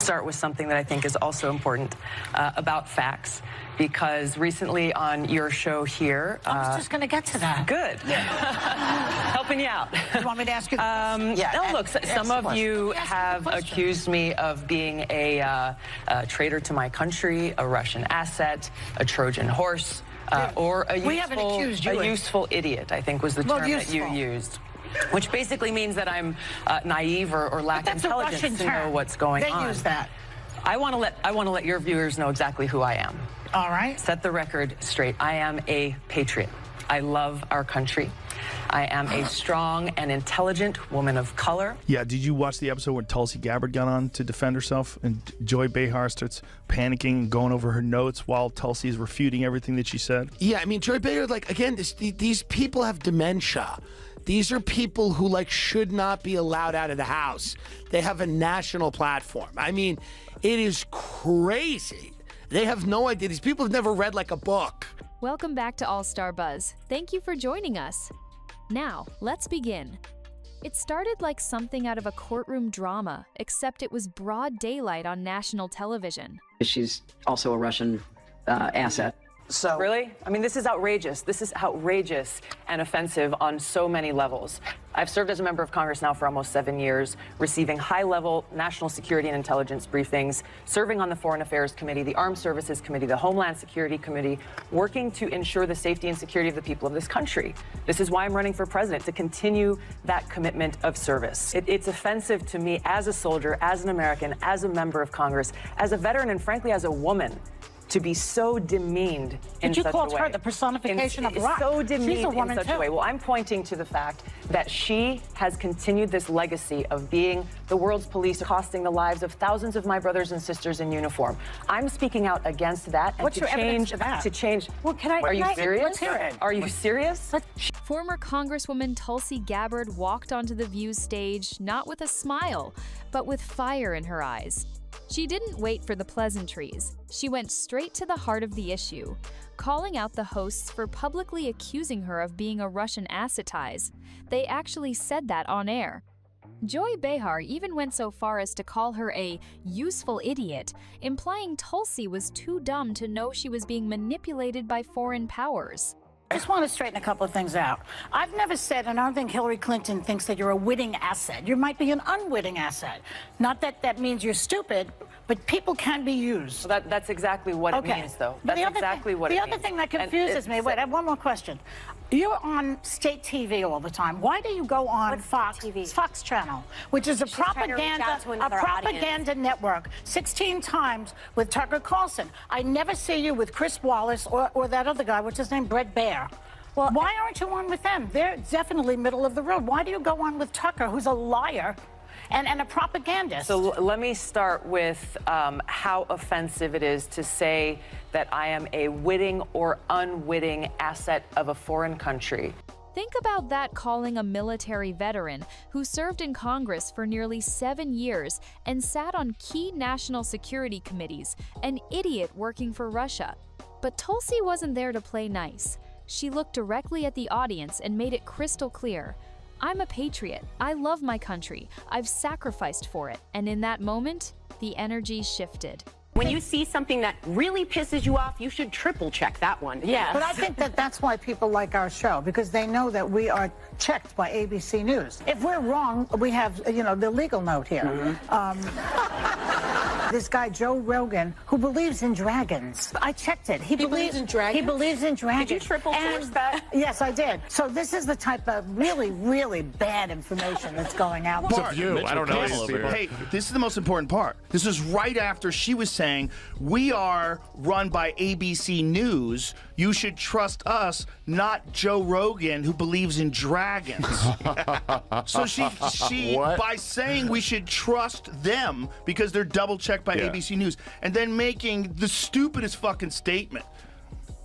start with something that I think is also important about facts, because recently on your show here... I was just going to get to that. Good. Yeah. Helping you out. You want me to ask you the question? No, look, some of you have accused me of being a traitor to my country, a Russian asset, a Trojan horse, or a useful idiot, I think was the term that you used. Which basically means that I'm naive or lack intelligence to know what's going on. They use that. I want to let your viewers know exactly who I am. All right. Set the record straight. I am a patriot. I love our country. I am a strong and intelligent woman of color. Yeah, did you watch the episode when Tulsi Gabbard got on to defend herself and Joy Behar starts panicking and going over her notes while Tulsi is refuting everything that she said? Yeah, I mean, Joy Behar, like, again, these people have dementia. These are people who, like, should not be allowed out of the house. They have a national platform. I mean, it is crazy. They have no idea. These people have never read, like, a book. Welcome back to AllStarBuzz. Thank you for joining us. Now, let's begin. It started like something out of a courtroom drama, except it was broad daylight on national television. She's also a Russian asset. So really? I mean, this is outrageous. This is outrageous and offensive on so many levels. I've served as a member of Congress now for almost 7 years, receiving high-level national security and intelligence briefings, serving on the Foreign Affairs Committee, the Armed Services Committee, the Homeland Security Committee, working to ensure the safety and security of the people of this country. This is why I'm running for president, to continue that commitment of service. It's offensive to me as a soldier, as an American, as a member of Congress, as a veteran, and frankly, as a woman, to be so demeaned in such a way. But you called her the personification of rock. So demeaned She's a woman in such a way. Well, I'm pointing to the fact that she has continued this legacy of being the world's police, costing the lives of thousands of my brothers and sisters in uniform. I'm speaking out against that. And What's your evidence to that? To change. Well, Are you serious? Let's hear it. Are you serious? Former Congresswoman Tulsi Gabbard walked onto the View stage not with a smile, but with fire in her eyes. She didn't wait for the pleasantries. She went straight to the heart of the issue, calling out the hosts for publicly accusing her of being a Russian asset. They actually said that on air. Joy Behar even went so far as to call her a useful idiot, implying Tulsi was too dumb to know she was being manipulated by foreign powers. I just want to straighten a couple of things out. I've never said, and I don't think Hillary Clinton thinks that you're a witting asset. You might be an unwitting asset. Not that that means you're stupid, but people can be used. Well, that's exactly what it means, though. That's exactly what it means. The other thing that confuses me, wait, I have one more question. You're on state TV all the time. Why do you go on Fox Channel, which is a propaganda network, 16 times with Tucker Carlson? I never see you with Chris Wallace or that other guy, what's his name, Brett Baer. Well, why aren't you on with them? They're definitely middle of the road. Why do you go on with Tucker, who's a liar and a propagandist? So let me start with how offensive it is to say that I am a witting or unwitting asset of a foreign country. Think about that calling a military veteran who served in Congress for nearly 7 years and sat on key national security committees, an idiot working for Russia. But Tulsi wasn't there to play nice. She looked directly at the audience and made it crystal clear. I'm a patriot. I love my country. I've sacrificed for it. And in that moment, the energy shifted. When you see something that really pisses you off, you should triple check that one. Yeah. But I think that that's why people like our show, because they know that we are checked by ABC News. If we're wrong, we have, you know, the legal note here. This guy, Joe Rogan, who believes in dragons. I checked it. He believes in dragons? He believes in dragons. Did you triple source that? Yes, I did. So this is the type of really, really bad information that's going out. It's a view. I don't know these people. Hey, this is the most important part. This is right after she was saying, we are run by ABC News. You should trust us, not Joe Rogan, who believes in dragons. So she by saying we should trust them because they're double-checked by ABC News, and then making the stupidest fucking statement.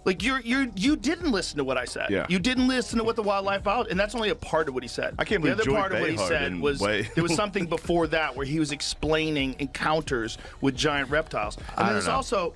Like, you didn't listen to what I said. Yeah. You didn't listen to what the wildlife biologist, and that's only a part of what he said. I can't believe the other Joy part of what he Behar said was there was something before that where he was explaining encounters with giant reptiles. And then there's also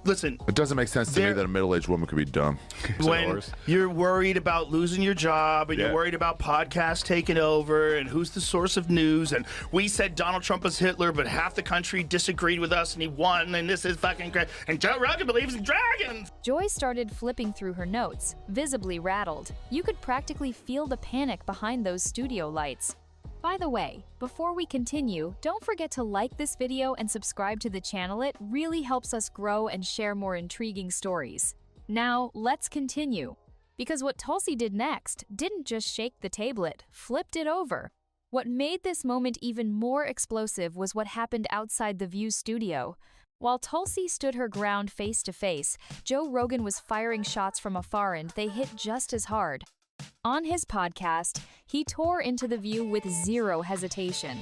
listen. It doesn't make sense to me There- that a middle-aged woman could be dumb. When you're worried about losing your job and you're worried about podcasts taking over and who's the source of news, and we said Donald Trump was Hitler, but half the country disagreed with us and he won, and this is fucking great, and Joe Rogan believes in dragons. Joy started flipping through her notes, visibly rattled. You could practically feel the panic behind those studio lights. By the way, before we continue, don't forget to like this video and subscribe to the channel. It really helps us grow and share more intriguing stories. Now, let's continue. Because what Tulsi did next didn't just shake the table, it flipped it over. What made this moment even more explosive was what happened outside the View studio. While Tulsi stood her ground face to face, Joe Rogan was firing shots from afar and they hit just as hard. On his podcast, he tore into the View with zero hesitation.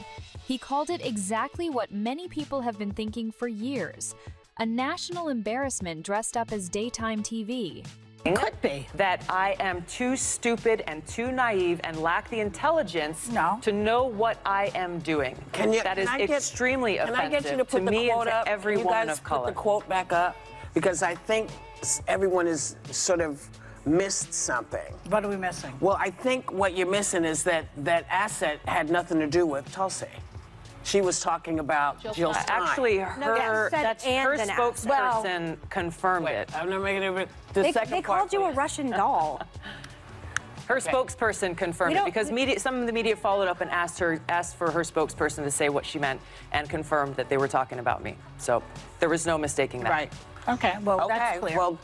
He called it exactly what many people have been thinking for years: a national embarrassment dressed up as daytime TV. Could be. That I am too stupid and too naive and lack the intelligence to know what I am doing. That is extremely offensive Can I get you to put the me quote and to up? every Can you woman guys of color. put the quote back up? Because I think everyone is sort of missed something. What are we missing? Well, I think what you're missing is that asset had nothing to do with Tulsi. She was talking about Jill Stein. Actually, her an spokesperson confirmed it. I'm not making it. They called you a Russian doll. Her spokesperson confirmed it because some of the media followed up and asked for her spokesperson to say what she meant and confirmed that they were talking about me. So there was no mistaking that. Right. Okay, well, that's clear. Well,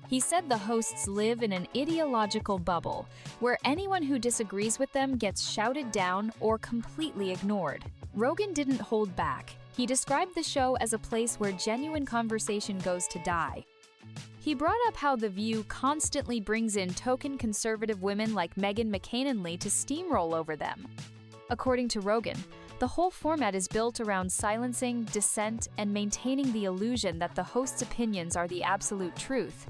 He said the hosts live in an ideological bubble, where anyone who disagrees with them gets shouted down or completely ignored. Rogan didn't hold back. He described the show as a place where genuine conversation goes to die. He brought up how The View constantly brings in token conservative women like Meghan McCainanly to steamroll over them. According to Rogan, the whole format is built around silencing, dissent, and maintaining the illusion that the host's opinions are the absolute truth.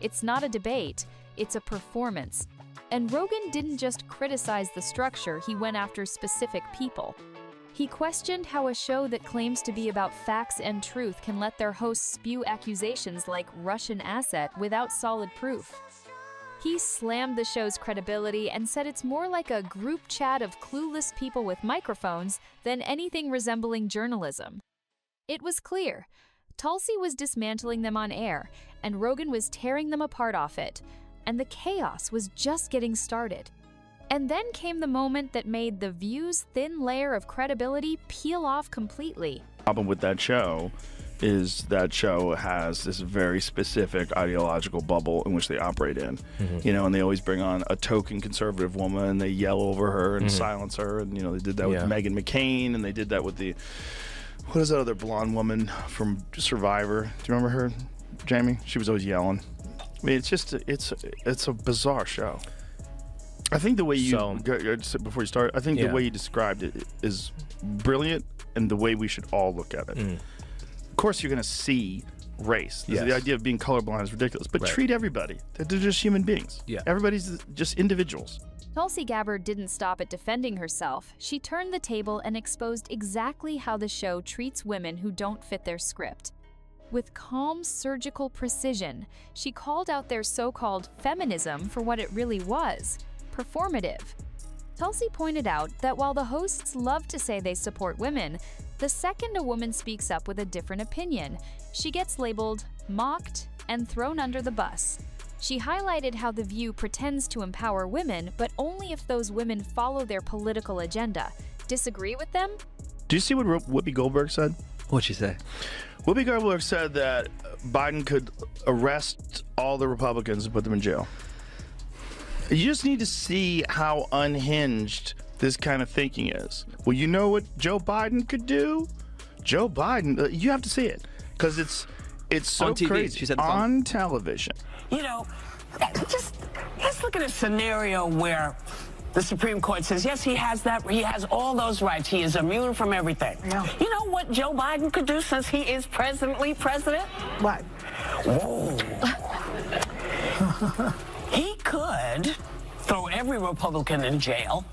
It's not a debate, it's a performance. And Rogan didn't just criticize the structure, he went after specific people. He questioned how a show that claims to be about facts and truth can let their hosts spew accusations like Russian asset without solid proof. He slammed the show's credibility and said it's more like a group chat of clueless people with microphones than anything resembling journalism. It was clear. Tulsi was dismantling them on air, and Rogan was tearing them apart off it, and the chaos was just getting started. And then came the moment that made The View's thin layer of credibility peel off completely. The problem with that show is that show has this very specific ideological bubble in which they operate in. You know, and they always bring on a token conservative woman and they yell over her and silence her. And, you know, they did that with Meghan McCain, and they did that with what is that other blonde woman from Survivor? Do you remember her, Jamie? She was always yelling. I mean, it's just, it's a bizarre show. I think the way before you start, I think the way you described it is brilliant, and the way we should all look at it. Of course, you're going to see race. The idea of being colorblind is ridiculous, but treat everybody. They're just human beings. Everybody's just individuals. Tulsi Gabbard didn't stop at defending herself. She turned the table and exposed exactly how the show treats women who don't fit their script. With calm, surgical precision, she called out their so-called feminism for what it really was: performative. Tulsi pointed out that while the hosts love to say they support women, the second a woman speaks up with a different opinion, she gets labeled, mocked, and thrown under the bus. She highlighted how The View pretends to empower women, but only if those women follow their political agenda. Disagree with them? Do you see what Whoopi Goldberg said? What'd she say? Whoopi Goldberg said that Biden could arrest all the Republicans and put them in jail. You just need to see how unhinged this kind of thinking is. Well, you know what Joe Biden could do? Joe Biden, you have to see it, because it's so on TV. crazy. She said on television. you know, let's look at a scenario where the Supreme Court says, yes, he has all those rights. He is immune from everything. Yeah. You know what Joe Biden could do since he is presently president? What? Whoa. He could throw every Republican in jail.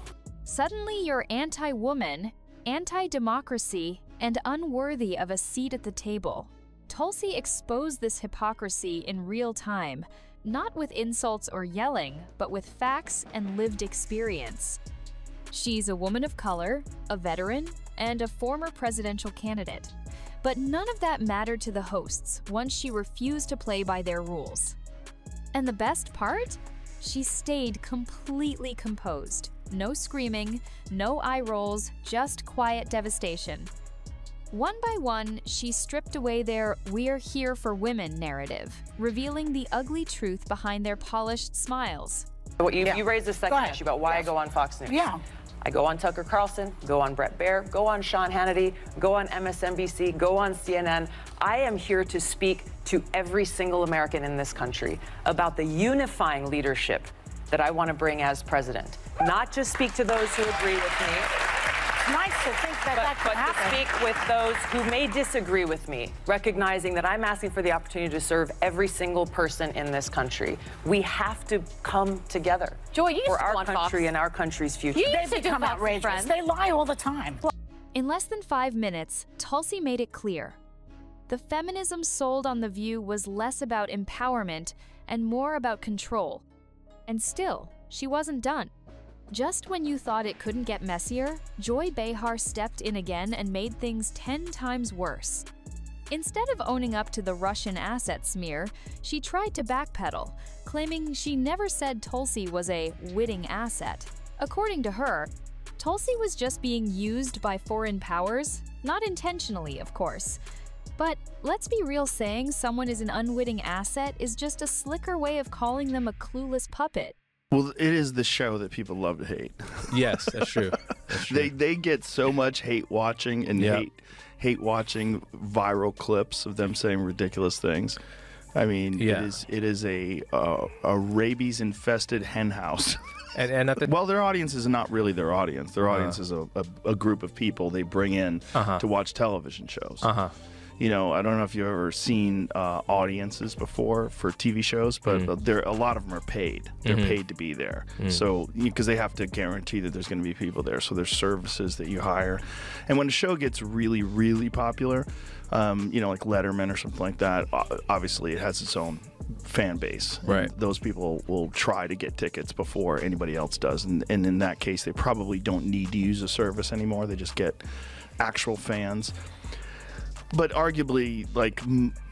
Suddenly you're anti-woman, anti-democracy, and unworthy of a seat at the table. Tulsi exposed this hypocrisy in real time, not with insults or yelling, but with facts and lived experience. She's a woman of color, a veteran, and a former presidential candidate. But none of that mattered to the hosts once she refused to play by their rules. And the best part? She stayed completely composed. No screaming, no eye rolls, just quiet devastation. One by one, she stripped away their "we're here for women" narrative, revealing the ugly truth behind their polished smiles. You raised a second issue about why I go on Fox News. Yeah. I go on Tucker Carlson, go on Bret Baier, go on Sean Hannity, go on MSNBC, go on CNN. I am here to speak to every single American in this country about the unifying leadership that I want to bring as president. Not just speak to those who agree with me, It's nice to think that but can happen. to speak with those who may disagree with me, recognizing that I'm asking for the opportunity to serve every single person in this country. We have to come together Joy, you used for to our go on Fox. country and our country's future. You They used to do become Fox outrageous. Friends. They lie all the time. In less than 5 minutes, Tulsi made it clear. The feminism sold on The View was less about empowerment and more about control. And still, she wasn't done. Just when you thought it couldn't get messier, Joy Behar stepped in again and made things 10 times worse. Instead of owning up to the Russian asset smear, she tried to backpedal, claiming she never said Tulsi was a witting asset. According to her, Tulsi was just being used by foreign powers, not intentionally, of course. But let's be real, saying someone is an unwitting asset is just a slicker way of calling them a clueless puppet. Well, it is the show that people love to hate. Yes, that's true. That's true. They get so much hate watching and Yep. hate watching viral clips of them saying ridiculous things. I mean, Yeah. it is a rabies infested hen house. And at the Well, their audience is not really their audience. Their audience is a group of people they bring in to watch television shows. You know, I don't know if you've ever seen audiences before for TV shows, but a lot of them are paid. They're paid to be there. So, because they have to guarantee that there's going to be people there. So there's services that you hire. And when a show gets really, really popular, you know, like Letterman or something like that, obviously it has its own fan base. Right. Those people will try to get tickets before anybody else does. And in that case, they probably don't need to use a service anymore. They just get actual fans. But arguably, like,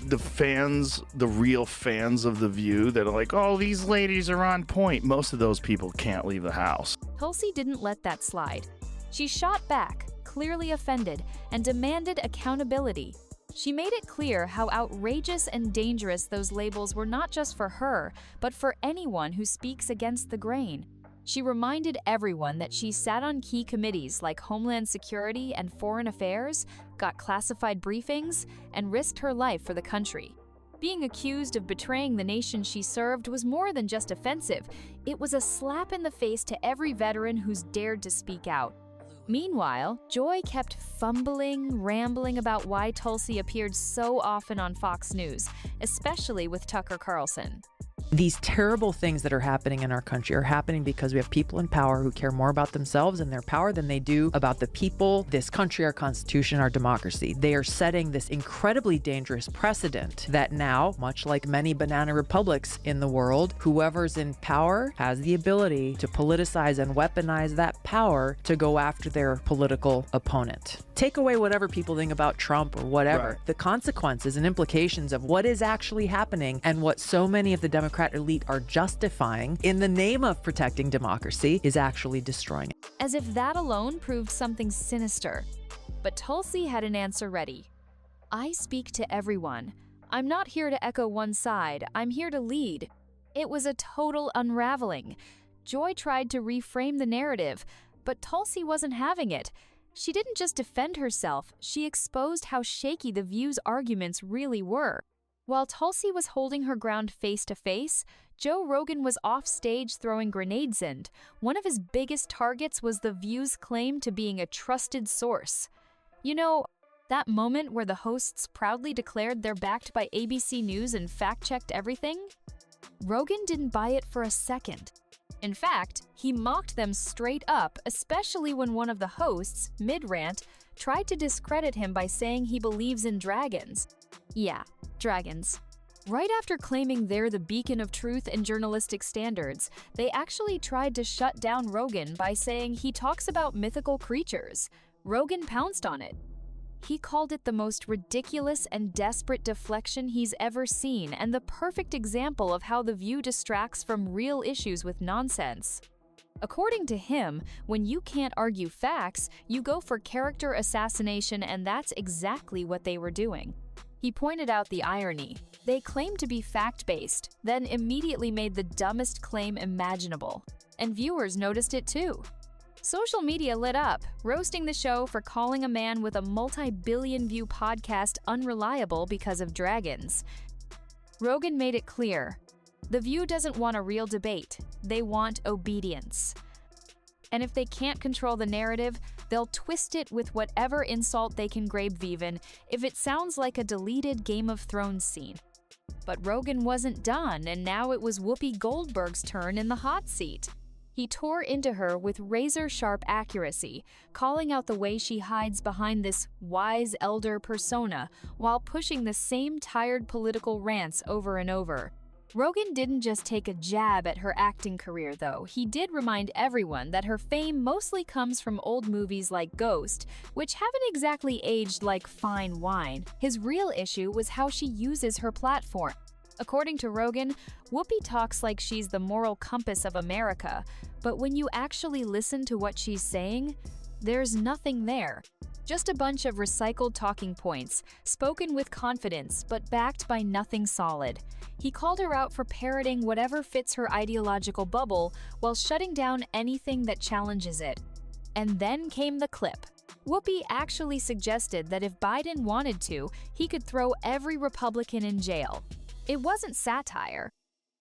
the fans, the real fans of The View that are like, oh, these ladies are on point, most of those people can't leave the house. Tulsi didn't let that slide. She shot back, clearly offended, and demanded accountability. She made it clear how outrageous and dangerous those labels were, not just for her, but for anyone who speaks against the grain. She reminded everyone that she sat on key committees like Homeland Security and Foreign Affairs, got classified briefings, and risked her life for the country. Being accused of betraying the nation she served was more than just offensive. It was a slap in the face to every veteran who's dared to speak out. Meanwhile, Joy kept fumbling, rambling about why Tulsi appeared so often on Fox News, especially with Tucker Carlson. These terrible things that are happening in our country are happening because we have people in power who care more about themselves and their power than they do about the people, this country, our Constitution, our democracy. They are setting this incredibly dangerous precedent that now, much like many banana republics in the world, whoever's in power has the ability to politicize and weaponize that power to go after their political opponent. Take away whatever people think about Trump or whatever. Right. The consequences and implications of what is actually happening and what so many of the Democrat elite are justifying in the name of protecting democracy is actually destroying it. As if that alone proved something sinister. But Tulsi had an answer ready. I speak to everyone. I'm not here to echo one side. I'm here to lead. It was a total unraveling. Joy tried to reframe the narrative, but Tulsi wasn't having it. She didn't just defend herself, she exposed how shaky The View's arguments really were. While Tulsi was holding her ground face to face, Joe Rogan was off stage throwing grenades in. One of his biggest targets was The View's claim to being a trusted source. You know, that moment where the hosts proudly declared they're backed by ABC News and fact-checked everything? Rogan didn't buy it for a second. In fact, he mocked them straight up, especially when one of the hosts, mid-rant, tried to discredit him by saying he believes in dragons. Yeah, dragons. Right after claiming they're the beacon of truth and journalistic standards, they actually tried to shut down Rogan by saying he talks about mythical creatures. Rogan pounced on it. He called it the most ridiculous and desperate deflection he's ever seen and the perfect example of how The View distracts from real issues with nonsense. According to him, when you can't argue facts, you go for character assassination, and that's exactly what they were doing. He pointed out the irony. They claimed to be fact-based, then immediately made the dumbest claim imaginable. And viewers noticed it too. Social media lit up, roasting the show for calling a man with a multi-billion-view podcast unreliable because of dragons. Rogan made it clear. The View doesn't want a real debate. They want obedience. And if they can't control the narrative, they'll twist it with whatever insult they can grab even if it sounds like a deleted Game of Thrones scene. But Rogan wasn't done, and now it was Whoopi Goldberg's turn in the hot seat. He tore into her with razor-sharp accuracy, calling out the way she hides behind this wise elder persona while pushing the same tired political rants over and over. Rogan didn't just take a jab at her acting career, though. He did remind everyone that her fame mostly comes from old movies like Ghost, which haven't exactly aged like fine wine. His real issue was how she uses her platform. According to Rogan, Whoopi talks like she's the moral compass of America, but when you actually listen to what she's saying, there's nothing there. Just a bunch of recycled talking points, spoken with confidence, but backed by nothing solid. He called her out for parroting whatever fits her ideological bubble while shutting down anything that challenges it. And then came the clip. Whoopi actually suggested that if Biden wanted to, he could throw every Republican in jail. It wasn't satire.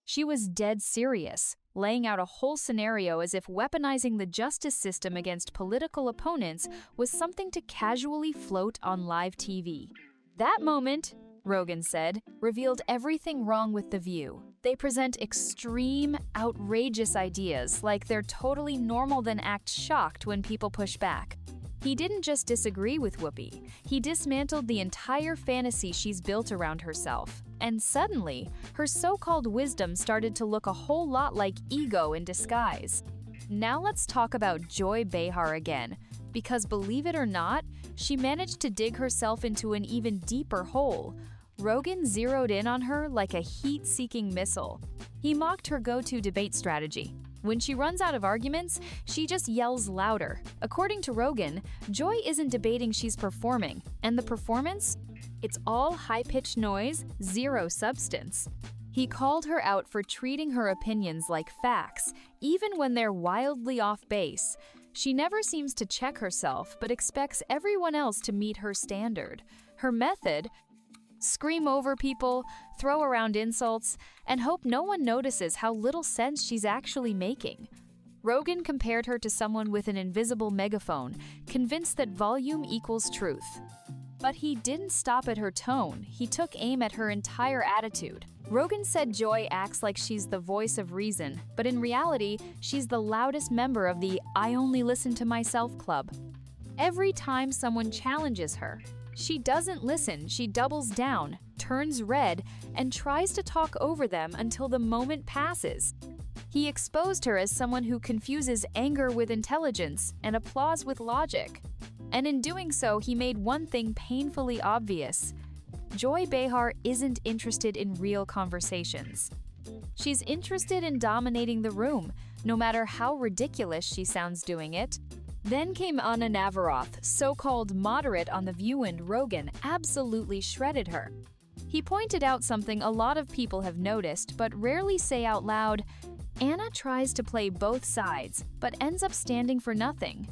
She was dead serious, laying out a whole scenario as if weaponizing the justice system against political opponents was something to casually float on live TV. That moment, Rogan said, revealed everything wrong with The View. They present extreme, outrageous ideas like they're totally normal, then act shocked when people push back. He didn't just disagree with Whoopi, he dismantled the entire fantasy she's built around herself. And suddenly, her so-called wisdom started to look a whole lot like ego in disguise. Now let's talk about Joy Behar again, because believe it or not, she managed to dig herself into an even deeper hole. Rogan zeroed in on her like a heat-seeking missile. He mocked her go-to debate strategy. When she runs out of arguments, she just yells louder. According to Rogan, Joy isn't debating, she's performing. And the performance? It's all high-pitched noise, zero substance. He called her out for treating her opinions like facts, even when they're wildly off base. She never seems to check herself, but expects everyone else to meet her standard. Her method? Scream over people, throw around insults, and hope no one notices how little sense she's actually making. Rogan compared her to someone with an invisible megaphone, convinced that volume equals truth. But he didn't stop at her tone, he took aim at her entire attitude. Rogan said Joy acts like she's the voice of reason, but in reality, she's the loudest member of the I only listen to myself club. Every time someone challenges her, she doesn't listen, she doubles down, turns red, and tries to talk over them until the moment passes. He exposed her as someone who confuses anger with intelligence and applause with logic. And in doing so, he made one thing painfully obvious. Joy Behar isn't interested in real conversations. She's interested in dominating the room, no matter how ridiculous she sounds doing it. Then came Anna Navaroth, so-called moderate on The View, and Rogan absolutely shredded her. He pointed out something a lot of people have noticed but rarely say out loud. Anna tries to play both sides, but ends up standing for nothing.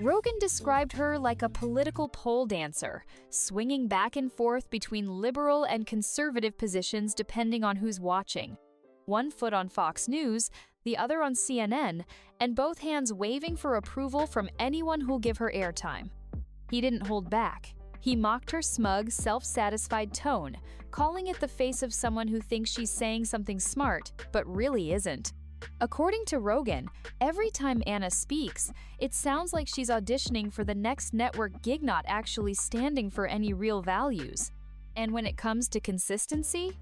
Rogan described her like a political pole dancer, swinging back and forth between liberal and conservative positions depending on who's watching. One foot on Fox News, the other on CNN, and both hands waving for approval from anyone who'll give her airtime. He didn't hold back. He mocked her smug, self-satisfied tone, calling it the face of someone who thinks she's saying something smart, but really isn't. According to Rogan, every time Anna speaks, it sounds like she's auditioning for the next network gig, not actually standing for any real values. And when it comes to consistency,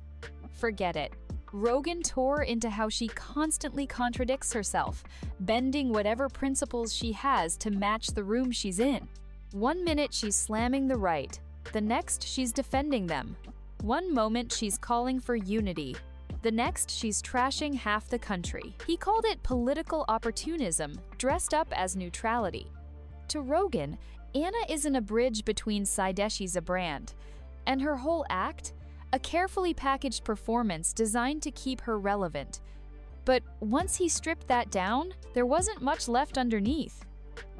forget it. Rogan tore into how she constantly contradicts herself, bending whatever principles she has to match the room she's in. One minute she's slamming the right, the next she's defending them. One moment she's calling for unity, the next she's trashing half the country. He called it political opportunism, dressed up as neutrality. To Rogan, Anna isn't a bridge between Saideshi's a brand, and her whole act, a carefully packaged performance designed to keep her relevant. But once he stripped that down, there wasn't much left underneath.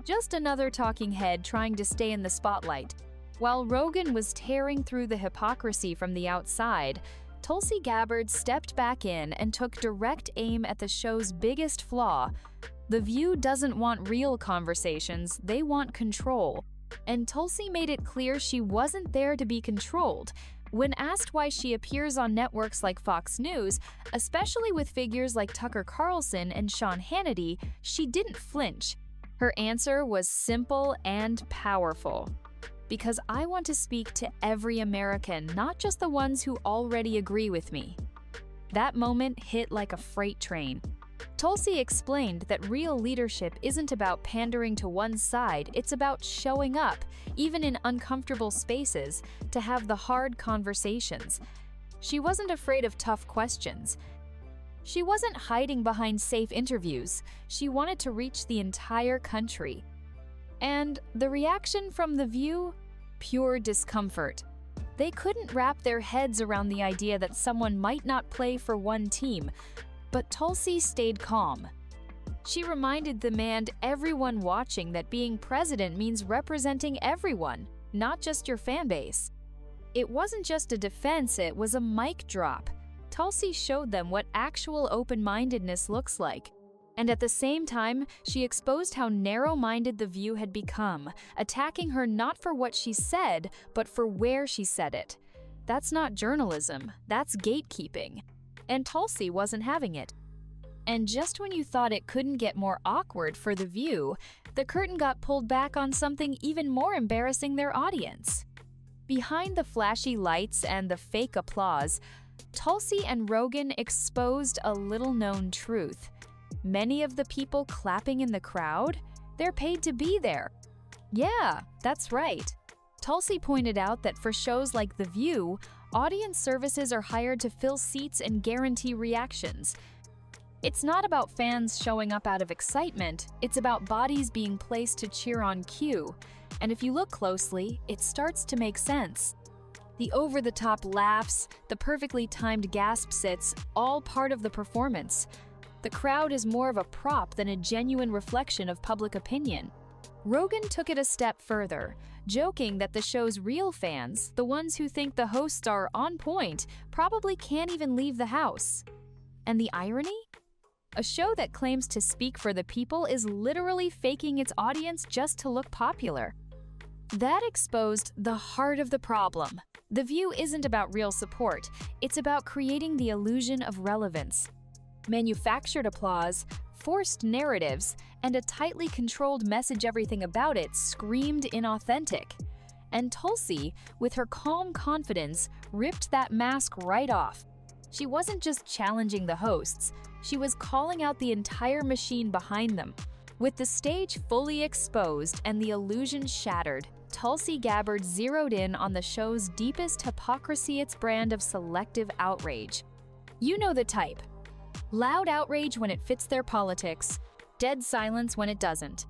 Just another talking head trying to stay in the spotlight. While Rogan was tearing through the hypocrisy from the outside, Tulsi Gabbard stepped back in and took direct aim at the show's biggest flaw. The View doesn't want real conversations, they want control. And Tulsi made it clear she wasn't there to be controlled. When asked why she appears on networks like Fox News, especially with figures like Tucker Carlson and Sean Hannity, she didn't flinch. Her answer was simple and powerful. Because I want to speak to every American, not just the ones who already agree with me. That moment hit like a freight train. Tulsi explained that real leadership isn't about pandering to one side, it's about showing up, even in uncomfortable spaces, to have the hard conversations. She wasn't afraid of tough questions. She wasn't hiding behind safe interviews. She wanted to reach the entire country. And the reaction from The View? Pure discomfort. They couldn't wrap their heads around the idea that someone might not play for one team, but Tulsi stayed calm. She reminded the man and everyone watching that being president means representing everyone, not just your fan base. It wasn't just a defense, it was a mic drop. Tulsi showed them what actual open-mindedness looks like. And at the same time, she exposed how narrow-minded The View had become, attacking her not for what she said, but for where she said it. That's not journalism, that's gatekeeping. And Tulsi wasn't having it. And just when you thought it couldn't get more awkward for The View, the curtain got pulled back on something even more embarrassing their audience. Behind the flashy lights and the fake applause, Tulsi and Rogan exposed a little-known truth. Many of the people clapping in the crowd, they're paid to be there. Yeah, that's right. Tulsi pointed out that for shows like The View, audience services are hired to fill seats and guarantee reactions. It's not about fans showing up out of excitement, it's about bodies being placed to cheer on cue. And if you look closely, it starts to make sense. The over-the-top laughs, the perfectly timed gasp sits, all part of the performance. The crowd is more of a prop than a genuine reflection of public opinion. Rogan took it a step further, joking that the show's real fans, the ones who think the hosts are on point, probably can't even leave the house. And the irony? A show that claims to speak for the people is literally faking its audience just to look popular. That exposed the heart of the problem. The View isn't about real support, it's about creating the illusion of relevance. Manufactured applause, forced narratives, and a tightly controlled message everything about it screamed inauthentic. And Tulsi, with her calm confidence, ripped that mask right off. She wasn't just challenging the hosts, she was calling out the entire machine behind them. With the stage fully exposed and the illusion shattered, Tulsi Gabbard zeroed in on the show's deepest hypocrisy, its brand of selective outrage. You know the type. Loud outrage when it fits their politics, dead silence when it doesn't.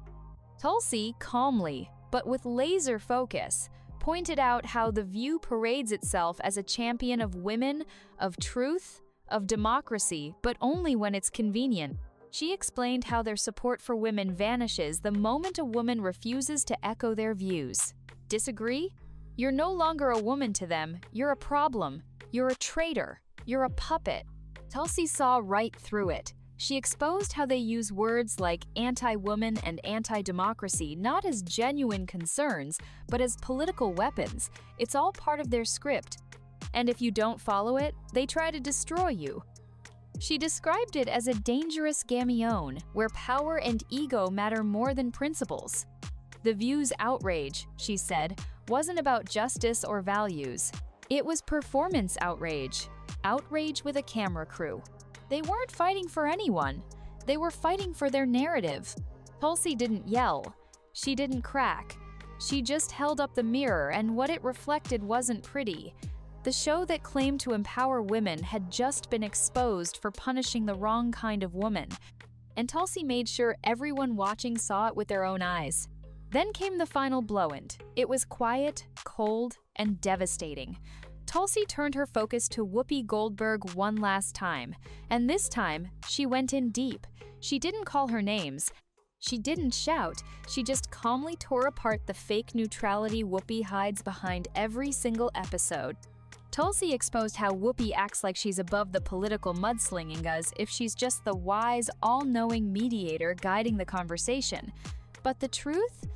Tulsi calmly, but with laser focus, pointed out how The View parades itself as a champion of women, of truth, of democracy, but only when it's convenient. She explained how their support for women vanishes the moment a woman refuses to echo their views. Disagree? You're no longer a woman to them, you're a problem, you're a traitor, you're a puppet. Tulsi saw right through it. She exposed how they use words like anti-woman and anti-democracy not as genuine concerns, but as political weapons. It's all part of their script. And if you don't follow it, they try to destroy you. She described it as a dangerous gamione, where power and ego matter more than principles. The View's outrage, she said, wasn't about justice or values. It was performance outrage. Outrage with a camera crew. They weren't fighting for anyone. They were fighting for their narrative. Tulsi didn't yell. She didn't crack. She just held up the mirror, and what it reflected wasn't pretty. The show that claimed to empower women had just been exposed for punishing the wrong kind of woman. And Tulsi made sure everyone watching saw it with their own eyes. Then came the final blow-in. It was quiet, cold, and devastating. Tulsi turned her focus to Whoopi Goldberg one last time, and this time, she went in deep. She didn't call her names. She didn't shout. She just calmly tore apart the fake neutrality Whoopi hides behind every single episode. Tulsi exposed how Whoopi acts like she's above the political mudslinging as if she's just the wise, all-knowing mediator guiding the conversation. But the truth?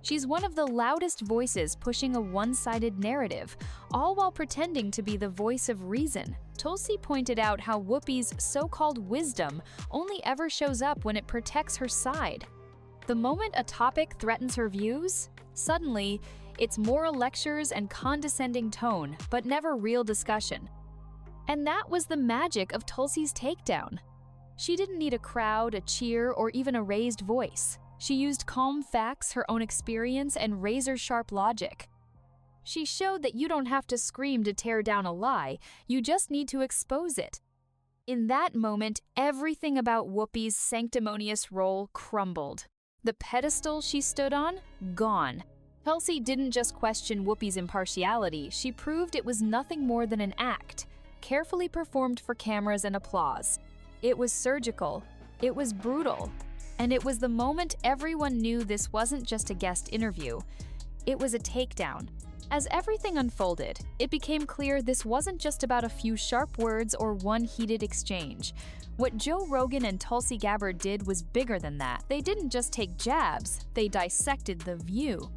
She's one of the loudest voices pushing a one-sided narrative, all while pretending to be the voice of reason. Tulsi pointed out how Whoopi's so-called wisdom only ever shows up when it protects her side. The moment a topic threatens her views, suddenly, it's moral lectures and condescending tone, but never real discussion. And that was the magic of Tulsi's takedown. She didn't need a crowd, a cheer, or even a raised voice. She used calm facts, her own experience, and razor-sharp logic. She showed that you don't have to scream to tear down a lie, you just need to expose it. In that moment, everything about Whoopi's sanctimonious role crumbled. The pedestal she stood on, gone. Tulsi didn't just question Whoopi's impartiality, she proved it was nothing more than an act, carefully performed for cameras and applause. It was surgical. It was brutal. And it was the moment everyone knew this wasn't just a guest interview. It was a takedown. As everything unfolded, it became clear this wasn't just about a few sharp words or one heated exchange. What Joe Rogan and Tulsi Gabbard did was bigger than that. They didn't just take jabs, they dissected The View.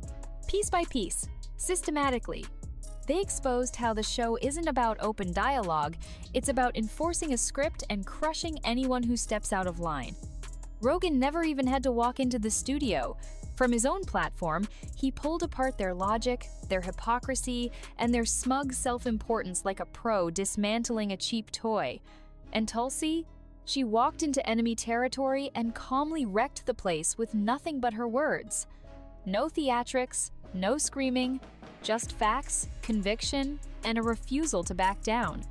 Piece by piece, systematically. They exposed how the show isn't about open dialogue, it's about enforcing a script and crushing anyone who steps out of line. Rogan never even had to walk into the studio. From his own platform, he pulled apart their logic, their hypocrisy, and their smug self-importance like a pro dismantling a cheap toy. And Tulsi? She walked into enemy territory and calmly wrecked the place with nothing but her words. No theatrics, no screaming, just facts, conviction, and a refusal to back down.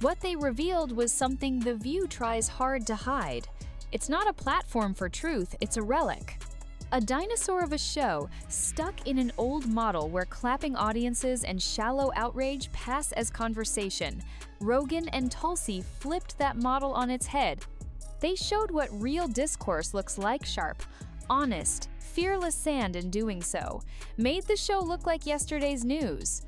What they revealed was something The View tries hard to hide. It's not a platform for truth, it's a relic. A dinosaur of a show stuck in an old model where clapping audiences and shallow outrage pass as conversation. Rogan and Tulsi flipped that model on its head. They showed what real discourse looks like: sharp, honest, fearless sand in doing so. Made the show look like yesterday's news.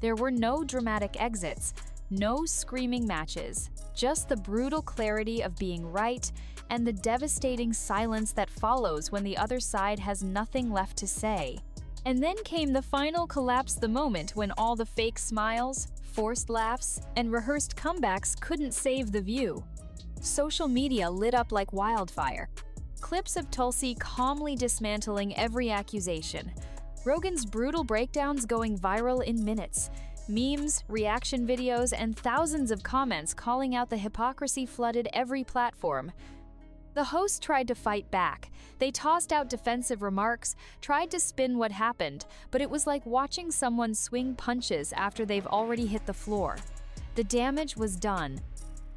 There were no dramatic exits, no screaming matches, just the brutal clarity of being right and the devastating silence that follows when the other side has nothing left to say. And then came the final collapse, the moment when all the fake smiles, forced laughs, and rehearsed comebacks couldn't save The View. Social media lit up like wildfire. Clips of Tulsi calmly dismantling every accusation. Rogan's brutal breakdowns going viral in minutes. Memes, reaction videos, and thousands of comments calling out the hypocrisy flooded every platform. The host tried to fight back. They tossed out defensive remarks, tried to spin what happened, but it was like watching someone swing punches after they've already hit the floor. The damage was done.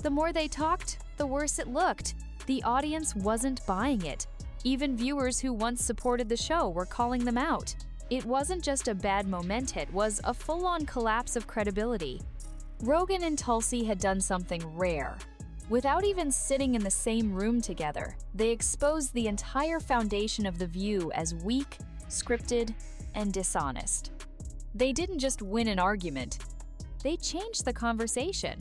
The more they talked, the worse it looked. The audience wasn't buying it. Even viewers who once supported the show were calling them out. It wasn't just a bad moment hit, it was a full-on collapse of credibility. Rogan and Tulsi had done something rare. Without even sitting in the same room together, they exposed the entire foundation of The View as weak, scripted, and dishonest. They didn't just win an argument, they changed the conversation.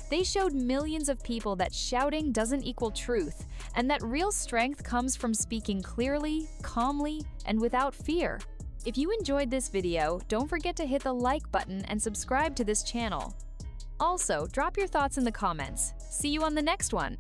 They showed millions of people that shouting doesn't equal truth, and that real strength comes from speaking clearly, calmly, and without fear. If you enjoyed this video, don't forget to hit the like button and subscribe to this channel. Also, drop your thoughts in the comments. See you on the next one!